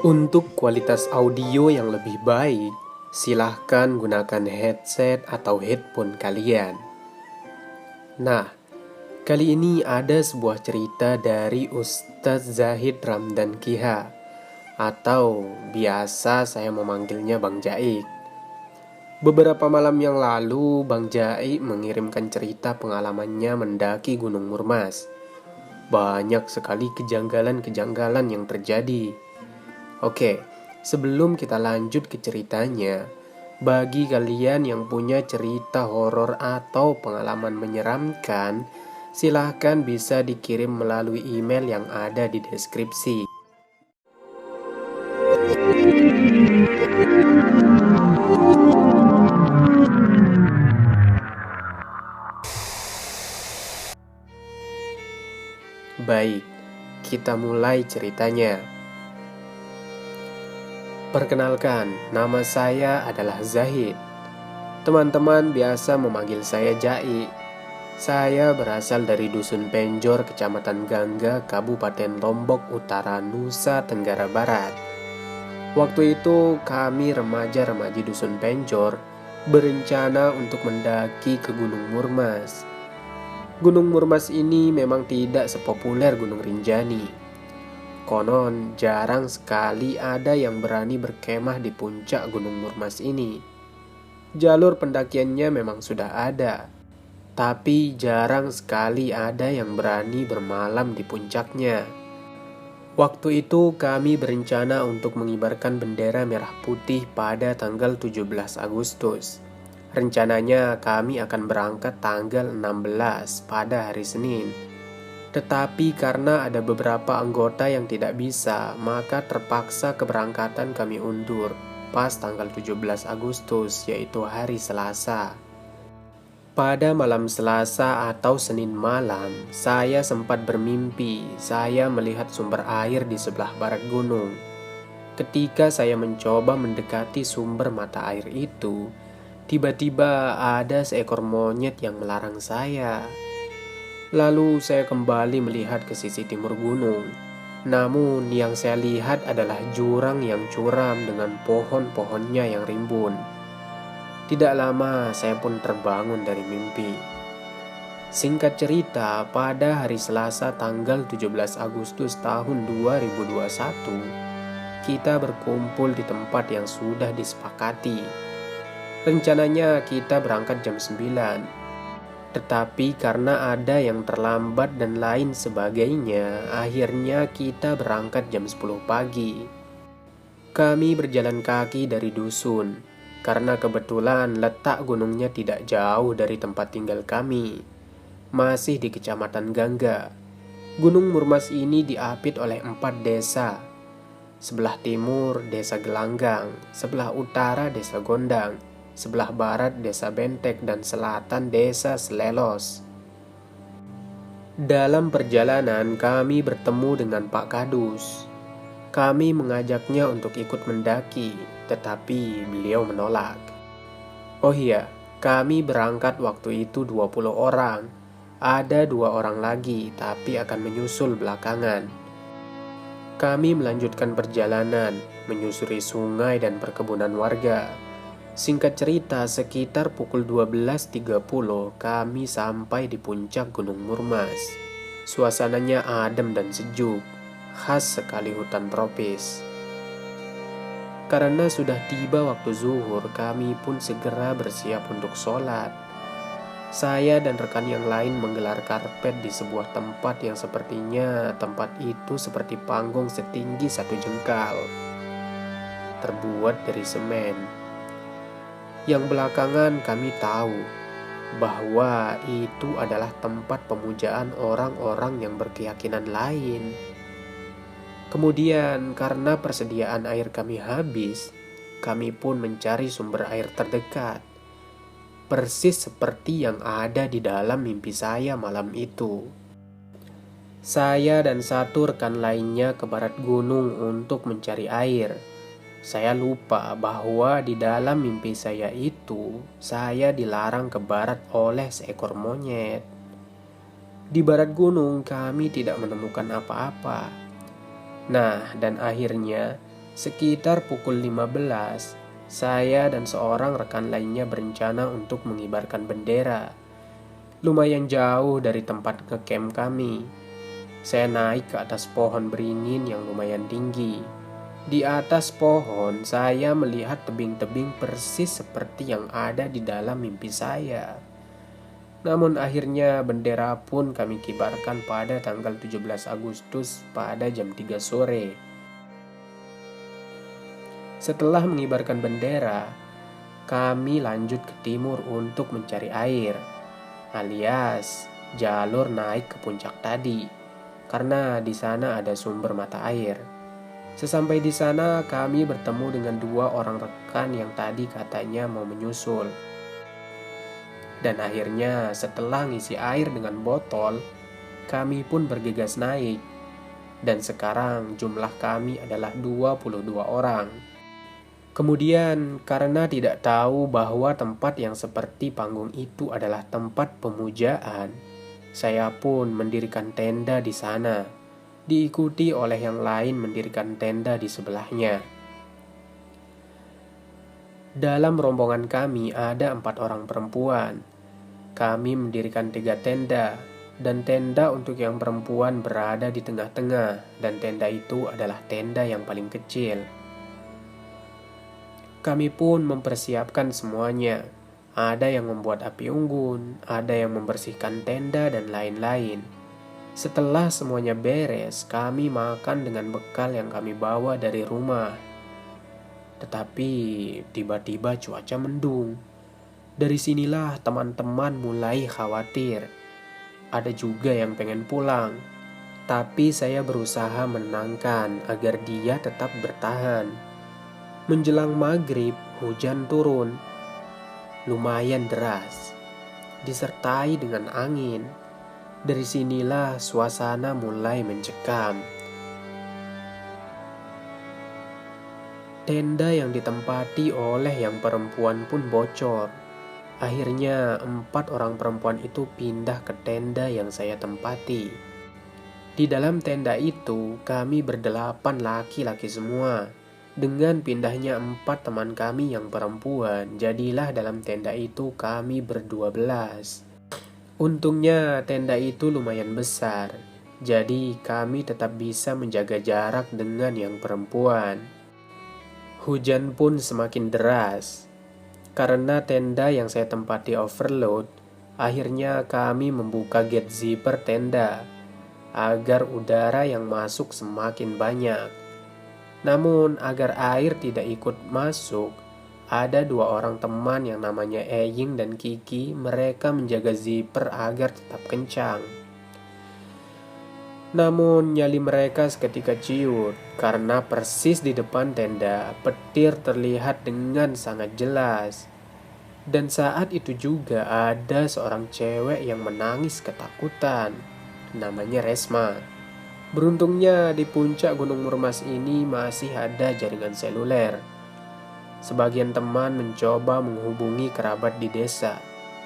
Untuk kualitas audio yang lebih baik, silahkan gunakan headset atau headphone kalian. Nah, kali ini ada sebuah cerita dari Ustadz Zahid Ramdan Kiha, atau biasa saya memanggilnya Bang Jaik. Beberapa malam yang lalu, Bang Jaik mengirimkan cerita pengalamannya mendaki Gunung Murmas. Banyak sekali kejanggalan-kejanggalan yang terjadi. Oke, sebelum kita lanjut ke ceritanya, bagi kalian yang punya cerita horor atau pengalaman menyeramkan, silahkan bisa dikirim melalui email yang ada di deskripsi. Baik, kita mulai ceritanya. Perkenalkan, nama saya adalah Zahid. Teman-teman biasa memanggil saya Jai. Saya berasal dari Dusun Penjor, Kecamatan Gangga, Kabupaten Lombok Utara, Nusa Tenggara Barat. Waktu itu kami remaja-remaji Dusun Penjor berencana untuk mendaki ke Gunung Murmas. Gunung Murmas ini memang tidak sepopuler Gunung Rinjani. Konon, jarang sekali ada yang berani berkemah di puncak Gunung Murmas ini. Jalur pendakiannya memang sudah ada, tapi jarang sekali ada yang berani bermalam di puncaknya. Waktu itu kami berencana untuk mengibarkan bendera merah putih pada tanggal 17 Agustus. Rencananya kami akan berangkat tanggal 16 pada hari Senin. Tetapi karena ada beberapa anggota yang tidak bisa, maka terpaksa keberangkatan kami undur pas tanggal 17 Agustus, yaitu hari Selasa. Pada malam Selasa atau Senin malam, saya sempat bermimpi saya melihat sumber air di sebelah barat gunung. Ketika saya mencoba mendekati sumber mata air itu, tiba-tiba ada seekor monyet yang melarang saya. Lalu saya kembali melihat ke sisi timur gunung. Namun yang saya lihat adalah jurang yang curam dengan pohon-pohonnya yang rimbun. Tidak lama saya pun terbangun dari mimpi. Singkat cerita, pada hari Selasa tanggal 17 Agustus tahun 2021, kita berkumpul di tempat yang sudah disepakati. Rencananya kita berangkat jam 9. Tetapi karena ada yang terlambat dan lain sebagainya, akhirnya kita berangkat jam 10 pagi. Kami berjalan kaki dari dusun, karena kebetulan letak gunungnya tidak jauh dari tempat tinggal kami. Masih di Kecamatan Gangga. Gunung Murmas ini diapit oleh 4 desa. Sebelah timur, Desa Gelanggang. Sebelah utara, Desa Gondang. Sebelah barat Desa Bentek dan selatan Desa Selelos. Dalam perjalanan kami bertemu dengan Pak Kadus. Kami mengajaknya untuk ikut mendaki, tetapi beliau menolak. Oh iya, kami berangkat waktu itu 20 orang. Ada 2 orang lagi, tapi akan menyusul belakangan. Kami melanjutkan perjalanan, menyusuri sungai dan perkebunan warga. Singkat cerita, sekitar pukul 12.30 kami sampai di puncak Gunung Murmas. Suasananya adem dan sejuk, khas sekali hutan tropis. Karena sudah tiba waktu zuhur, kami pun segera bersiap untuk sholat. Saya dan rekan yang lain menggelar karpet di sebuah tempat yang sepertinya tempat itu seperti panggung setinggi 1 jengkal, terbuat dari semen. Yang belakangan kami tahu bahwa itu adalah tempat pemujaan orang-orang yang berkeyakinan lain. Kemudian karena persediaan air kami habis, kami pun mencari sumber air terdekat. Persis seperti yang ada di dalam mimpi saya malam itu. Saya dan 1 rekan lainnya ke barat gunung untuk mencari air. Saya lupa bahwa di dalam mimpi saya itu, saya dilarang ke barat oleh seekor monyet. Di barat gunung kami tidak menemukan apa-apa. Nah, dan akhirnya sekitar pukul 15, saya dan seorang rekan lainnya berencana untuk mengibarkan bendera. Lumayan jauh dari tempat ngecamp kami. Saya naik ke atas pohon beringin yang lumayan tinggi. Di atas pohon, saya melihat tebing-tebing persis seperti yang ada di dalam mimpi saya. Namun akhirnya bendera pun kami kibarkan pada tanggal 17 Agustus pada jam 3 sore. Setelah mengibarkan bendera, kami lanjut ke timur untuk mencari air, alias jalur naik ke puncak tadi, karena di sana ada sumber mata air. Sesampai di sana, kami bertemu dengan dua orang rekan yang tadi katanya mau menyusul. Dan akhirnya setelah ngisi air dengan botol, kami pun bergegas naik. Dan sekarang jumlah kami adalah 22 orang. Kemudian karena tidak tahu bahwa tempat yang seperti panggung itu adalah tempat pemujaan, saya pun mendirikan tenda di sana, diikuti oleh yang lain mendirikan tenda di sebelahnya. Dalam rombongan kami ada 4 orang perempuan. Kami mendirikan 3 tenda, dan tenda untuk yang perempuan berada di tengah-tengah, dan tenda itu adalah tenda yang paling kecil. Kami pun mempersiapkan semuanya. Ada yang membuat api unggun, ada yang membersihkan tenda, dan lain-lain. Setelah semuanya beres, kami makan dengan bekal yang kami bawa dari rumah. Tetapi tiba-tiba cuaca mendung. Dari sinilah teman-teman mulai khawatir. Ada juga yang pengen pulang. Tapi saya berusaha menenangkan agar dia tetap bertahan. Menjelang maghrib, hujan turun. Lumayan deras, disertai dengan angin. Dari sinilah suasana mulai mencekam. Tenda yang ditempati oleh yang perempuan pun bocor. Akhirnya 4 orang perempuan itu pindah ke tenda yang saya tempati. Di dalam tenda itu kami berdelapan laki-laki semua. Dengan pindahnya 4 teman kami yang perempuan, jadilah dalam tenda itu kami ber-12. Untungnya tenda itu lumayan besar, jadi kami tetap bisa menjaga jarak dengan yang perempuan. Hujan pun semakin deras. Karena tenda yang saya tempati overload, akhirnya kami membuka gate zipper tenda agar udara yang masuk semakin banyak. Namun agar air tidak ikut masuk, ada 2 orang teman yang namanya Eying dan Kiki. Mereka menjaga zipper agar tetap kencang. Namun nyali mereka seketika ciut, karena persis di depan tenda petir terlihat dengan sangat jelas. Dan saat itu juga ada seorang cewek yang menangis ketakutan. Namanya Resma. Beruntungnya di puncak Gunung Murmas ini masih ada jaringan seluler. Sebagian teman mencoba menghubungi kerabat di desa.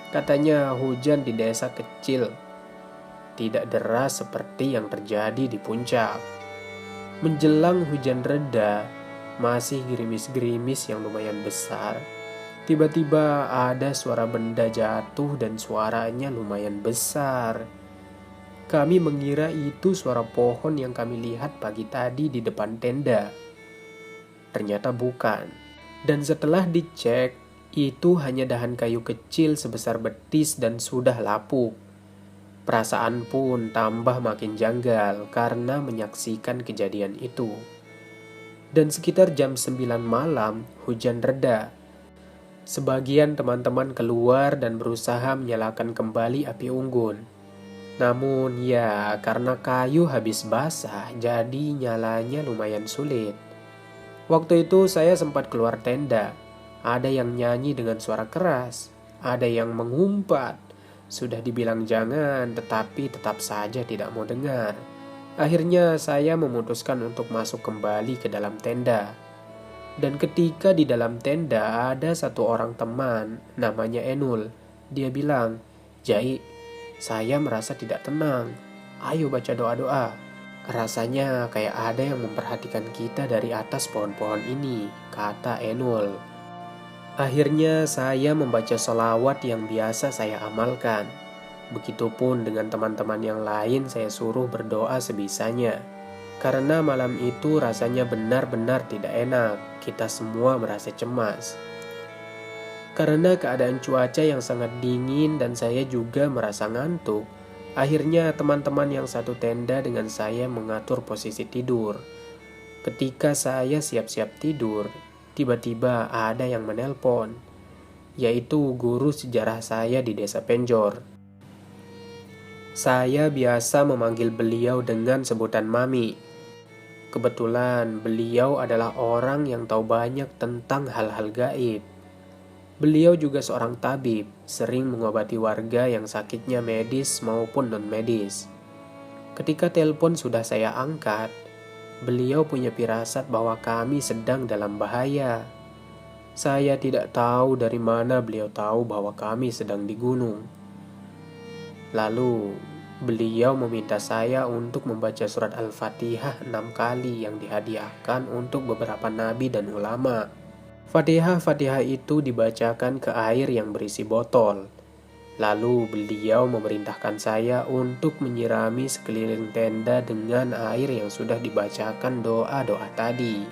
Katanya hujan di desa kecil, tidak deras seperti yang terjadi di puncak. Menjelang hujan reda, masih gerimis-gerimis yang lumayan besar. Tiba-tiba ada suara benda jatuh dan suaranya lumayan besar. Kami mengira itu suara pohon yang kami lihat pagi tadi di depan tenda. Ternyata bukan. Dan setelah dicek, itu hanya dahan kayu kecil sebesar betis dan sudah lapuk. Perasaan pun tambah makin janggal karena menyaksikan kejadian itu. Dan sekitar jam 9 malam, hujan reda. Sebagian teman-teman keluar dan berusaha menyalakan kembali api unggun. Namun ya, karena kayu habis basah, jadi nyalanya lumayan sulit. Waktu itu saya sempat keluar tenda. Ada yang nyanyi dengan suara keras, ada yang mengumpat. Sudah dibilang jangan, tetapi tetap saja tidak mau dengar. Akhirnya saya memutuskan untuk masuk kembali ke dalam tenda. Dan ketika di dalam tenda ada 1 orang teman, namanya Enul. Dia bilang, "Jai, Saya merasa tidak tenang. Ayo baca doa-doa. Rasanya kayak ada yang memperhatikan kita dari atas pohon-pohon ini, kata Enul. Akhirnya saya membaca sholawat yang biasa saya amalkan. Begitupun dengan teman-teman yang lain, saya suruh berdoa sebisanya. Karena malam itu rasanya benar-benar tidak enak, kita semua merasa cemas. Karena keadaan cuaca yang sangat dingin dan saya juga merasa ngantuk, akhirnya teman-teman yang satu tenda dengan saya mengatur posisi tidur. Ketika saya siap-siap tidur, tiba-tiba ada yang menelpon, yaitu guru sejarah saya di desa Penjor. Saya biasa memanggil beliau dengan sebutan Mami. Kebetulan beliau adalah orang yang tahu banyak tentang hal-hal gaib. Beliau juga seorang tabib, sering mengobati warga yang sakitnya medis maupun non-medis. Ketika telepon sudah saya angkat, beliau punya firasat bahwa kami sedang dalam bahaya. Saya tidak tahu dari mana beliau tahu bahwa kami sedang di gunung. Lalu, beliau meminta saya untuk membaca surat Al-Fatihah 6 kali yang dihadiahkan untuk beberapa nabi dan ulama. Fatihah itu dibacakan ke air yang berisi botol. Lalu beliau memerintahkan saya untuk menyirami sekeliling tenda dengan air yang sudah dibacakan doa-doa tadi.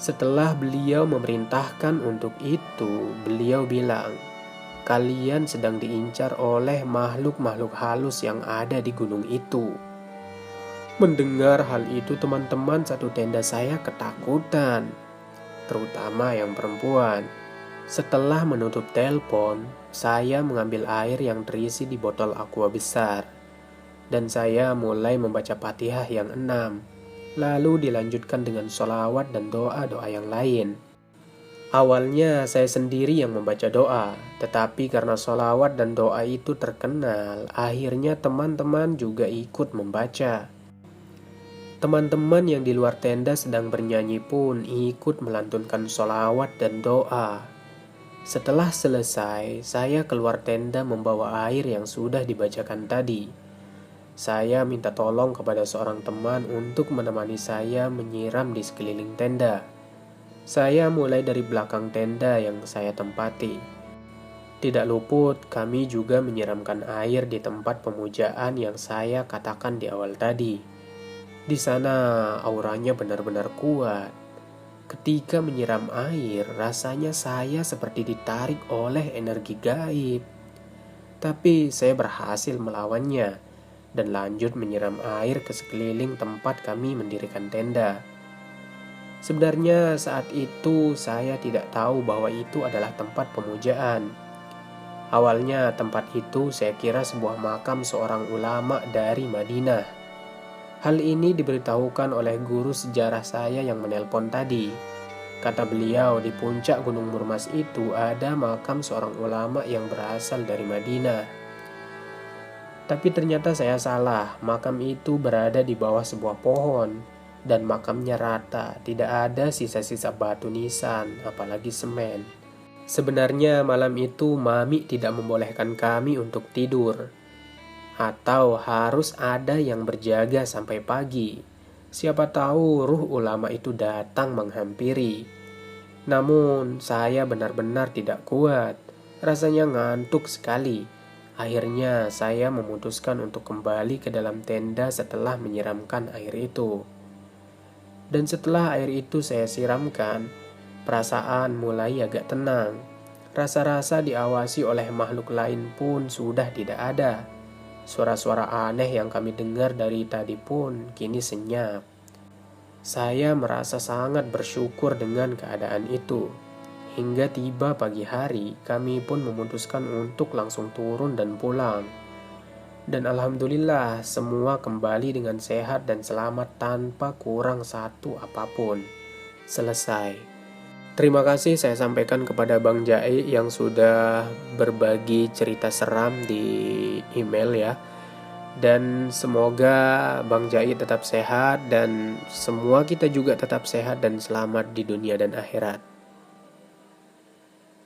Setelah beliau memerintahkan untuk itu, beliau bilang, "Kalian sedang diincar oleh makhluk-makhluk halus yang ada di gunung itu." Mendengar hal itu, teman-teman satu tenda saya ketakutan, terutama yang perempuan. Setelah menutup telepon, saya mengambil air yang terisi di botol aqua besar, dan saya mulai membaca Fatihah yang 6, lalu dilanjutkan dengan sholawat dan doa-doa yang lain. Awalnya saya sendiri yang membaca doa, tetapi karena sholawat dan doa itu terkenal, akhirnya teman-teman juga ikut membaca. Teman-teman yang di luar tenda sedang bernyanyi pun ikut melantunkan sholawat dan doa. Setelah selesai, saya keluar tenda membawa air yang sudah dibacakan tadi. Saya minta tolong kepada seorang teman untuk menemani saya menyiram di sekeliling tenda. Saya mulai dari belakang tenda yang saya tempati. Tidak luput, kami juga menyiramkan air di tempat pemujaan yang saya katakan di awal tadi. Di sana auranya benar-benar kuat. Ketika menyiram air, rasanya saya seperti ditarik oleh energi gaib. Tapi saya berhasil melawannya dan lanjut menyiram air ke sekeliling tempat kami mendirikan tenda. Sebenarnya saat itu saya tidak tahu bahwa itu adalah tempat pemujaan. Awalnya tempat itu saya kira sebuah makam seorang ulama dari Madinah. Hal ini diberitahukan oleh guru sejarah saya yang menelpon tadi. Kata beliau, di puncak Gunung Murmas itu ada makam seorang ulama yang berasal dari Madinah. Tapi ternyata saya salah, makam itu berada di bawah sebuah pohon, dan makamnya rata, tidak ada sisa-sisa batu nisan, apalagi semen. Sebenarnya malam itu Mami tidak membolehkan kami untuk tidur, atau harus ada yang berjaga sampai pagi. Siapa tahu ruh ulama itu datang menghampiri. Namun saya benar-benar tidak kuat. Rasanya ngantuk sekali. Akhirnya saya memutuskan untuk kembali ke dalam tenda setelah menyiramkan air itu. Dan setelah air itu saya siramkan, perasaan mulai agak tenang. Rasa-rasa diawasi oleh makhluk lain pun sudah tidak ada. Suara-suara aneh yang kami dengar dari tadi pun kini senyap. Saya merasa sangat bersyukur dengan keadaan itu. Hingga tiba pagi hari, kami pun memutuskan untuk langsung turun dan pulang. Dan alhamdulillah, semua kembali dengan sehat dan selamat tanpa kurang satu apapun. Selesai. Terima kasih saya sampaikan kepada Bang Jai yang sudah berbagi cerita seram di email ya. Dan semoga Bang Jai tetap sehat dan semua kita juga tetap sehat dan selamat di dunia dan akhirat.